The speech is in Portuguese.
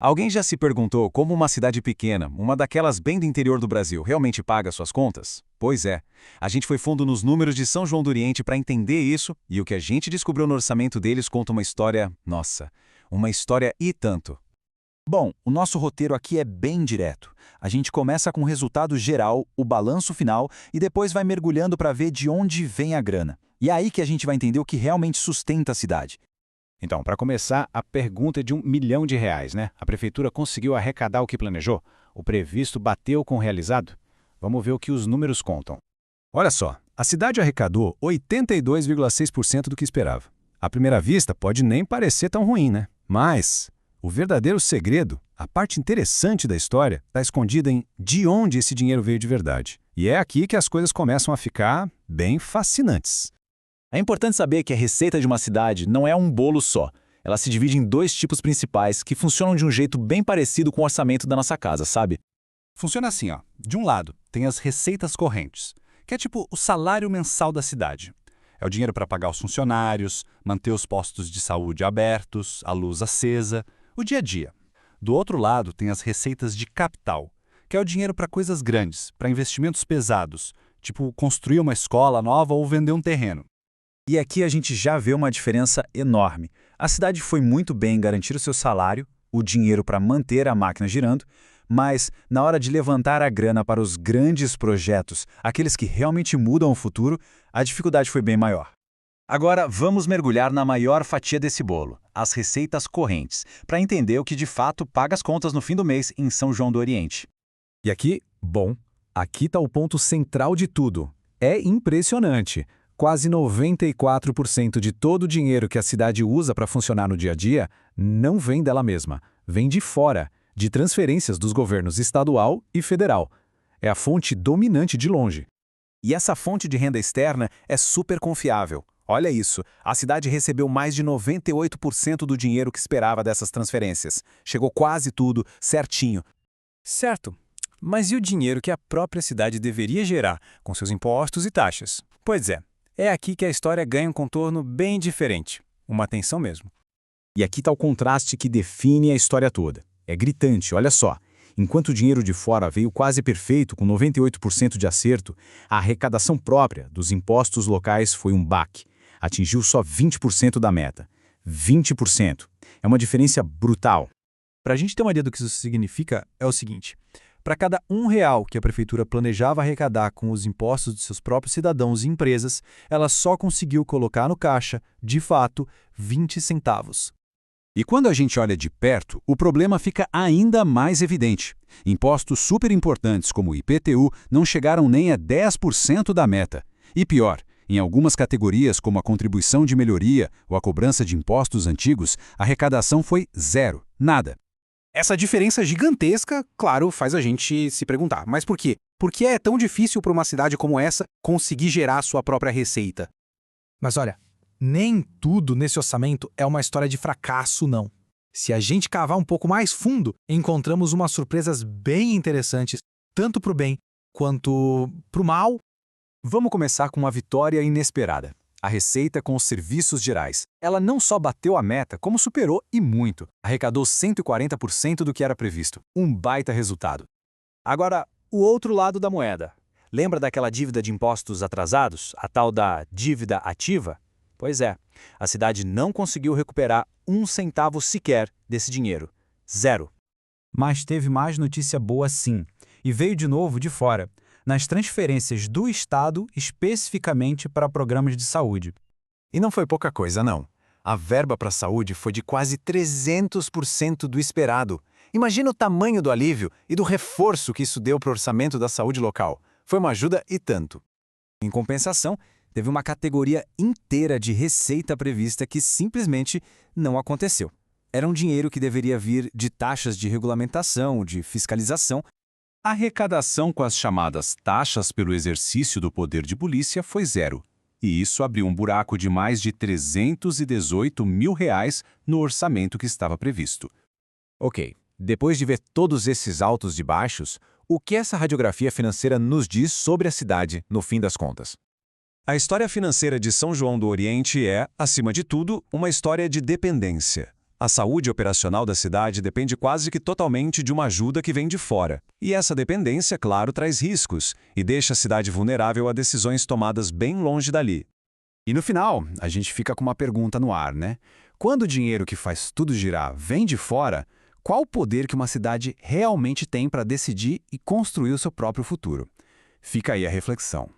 Alguém já se perguntou como uma cidade pequena, uma daquelas bem do interior do Brasil, realmente paga suas contas? Pois é, a gente foi fundo nos números de São João do Oriente para entender isso e o que a gente descobriu no orçamento deles conta uma história, nossa, uma história e tanto. Bom, o nosso roteiro aqui é bem direto. A gente começa com o resultado geral, o balanço final, e depois vai mergulhando para ver de onde vem a grana. E é aí que a gente vai entender o que realmente sustenta a cidade. Então, para começar, a pergunta é de R$ 1 milhão, né? A prefeitura conseguiu arrecadar o que planejou? O previsto bateu com o realizado? Vamos ver o que os números contam. Olha só, a cidade arrecadou 82,6% do que esperava. À primeira vista, pode nem parecer tão ruim, né? Mas o verdadeiro segredo, a parte interessante da história, está escondida em de onde esse dinheiro veio de verdade. E é aqui que as coisas começam a ficar bem fascinantes. É importante saber que a receita de uma cidade não é um bolo só. Ela se divide em dois tipos principais que funcionam de um jeito bem parecido com o orçamento da nossa casa, sabe? Funciona assim, ó. De um lado, tem as receitas correntes, que é tipo o salário mensal da cidade. É o dinheiro para pagar os funcionários, manter os postos de saúde abertos, a luz acesa, o dia a dia. Do outro lado, tem as receitas de capital, que é o dinheiro para coisas grandes, para investimentos pesados, tipo construir uma escola nova ou vender um terreno. E aqui a gente já vê uma diferença enorme. A cidade foi muito bem em garantir o seu salário, o dinheiro para manter a máquina girando, mas na hora de levantar a grana para os grandes projetos, aqueles que realmente mudam o futuro, a dificuldade foi bem maior. Agora vamos mergulhar na maior fatia desse bolo, as receitas correntes, para entender o que de fato paga as contas no fim do mês em São João do Oriente. E aqui, aqui está o ponto central de tudo. É impressionante. Quase 94% de todo o dinheiro que a cidade usa para funcionar no dia a dia não vem dela mesma, vem de fora, de transferências dos governos estadual e federal. É a fonte dominante de longe. E essa fonte de renda externa é super confiável. Olha isso, a cidade recebeu mais de 98% do dinheiro que esperava dessas transferências. Chegou quase tudo, certinho. Certo, mas e o dinheiro que a própria cidade deveria gerar, com seus impostos e taxas? Pois é aqui que a história ganha um contorno bem diferente. Uma atenção mesmo. E aqui está o contraste que define a história toda. É gritante, olha só. Enquanto o dinheiro de fora veio quase perfeito, com 98% de acerto, a arrecadação própria dos impostos locais foi um baque. Atingiu só 20% da meta. 20%. É uma diferença brutal. Para a gente ter uma ideia do que isso significa, é o seguinte. Para cada R$ 1 que a prefeitura planejava arrecadar com os impostos de seus próprios cidadãos e empresas, ela só conseguiu colocar no caixa, de fato, 20 centavos. E quando a gente olha de perto, o problema fica ainda mais evidente. Impostos super importantes como o IPTU não chegaram nem a 10% da meta. E pior, em algumas categorias como a contribuição de melhoria ou a cobrança de impostos antigos, a arrecadação foi zero, nada. Essa diferença gigantesca, claro, faz a gente se perguntar. Mas por quê? Por que é tão difícil para uma cidade como essa conseguir gerar sua própria receita? Mas olha, nem tudo nesse orçamento é uma história de fracasso, não. Se a gente cavar um pouco mais fundo, encontramos umas surpresas bem interessantes, tanto para o bem quanto para o mal. Vamos começar com uma vitória inesperada. A receita com os serviços gerais. Ela não só bateu a meta, como superou e muito. Arrecadou 140% do que era previsto. Um baita resultado. Agora, o outro lado da moeda. Lembra daquela dívida de impostos atrasados? A tal da dívida ativa? Pois é, a cidade não conseguiu recuperar um centavo sequer desse dinheiro. Zero. Mas teve mais notícia boa sim. E veio de novo de fora. Nas transferências do Estado especificamente para programas de saúde. E não foi pouca coisa, não. A verba para a saúde foi de quase 300% do esperado. Imagina o tamanho do alívio e do reforço que isso deu para o orçamento da saúde local. Foi uma ajuda e tanto. Em compensação, teve uma categoria inteira de receita prevista que simplesmente não aconteceu. Era um dinheiro que deveria vir de taxas de regulamentação, de fiscalização. A arrecadação com as chamadas taxas pelo exercício do poder de polícia foi zero. E isso abriu um buraco de mais de R$ 318 mil no orçamento que estava previsto. Ok, depois de ver todos esses altos e baixos, o que essa radiografia financeira nos diz sobre a cidade, no fim das contas? A história financeira de São João do Oriente é, acima de tudo, uma história de dependência. A saúde operacional da cidade depende quase que totalmente de uma ajuda que vem de fora. E essa dependência, claro, traz riscos e deixa a cidade vulnerável a decisões tomadas bem longe dali. E no final, a gente fica com uma pergunta no ar, né? Quando o dinheiro que faz tudo girar vem de fora, qual o poder que uma cidade realmente tem para decidir e construir o seu próprio futuro? Fica aí a reflexão.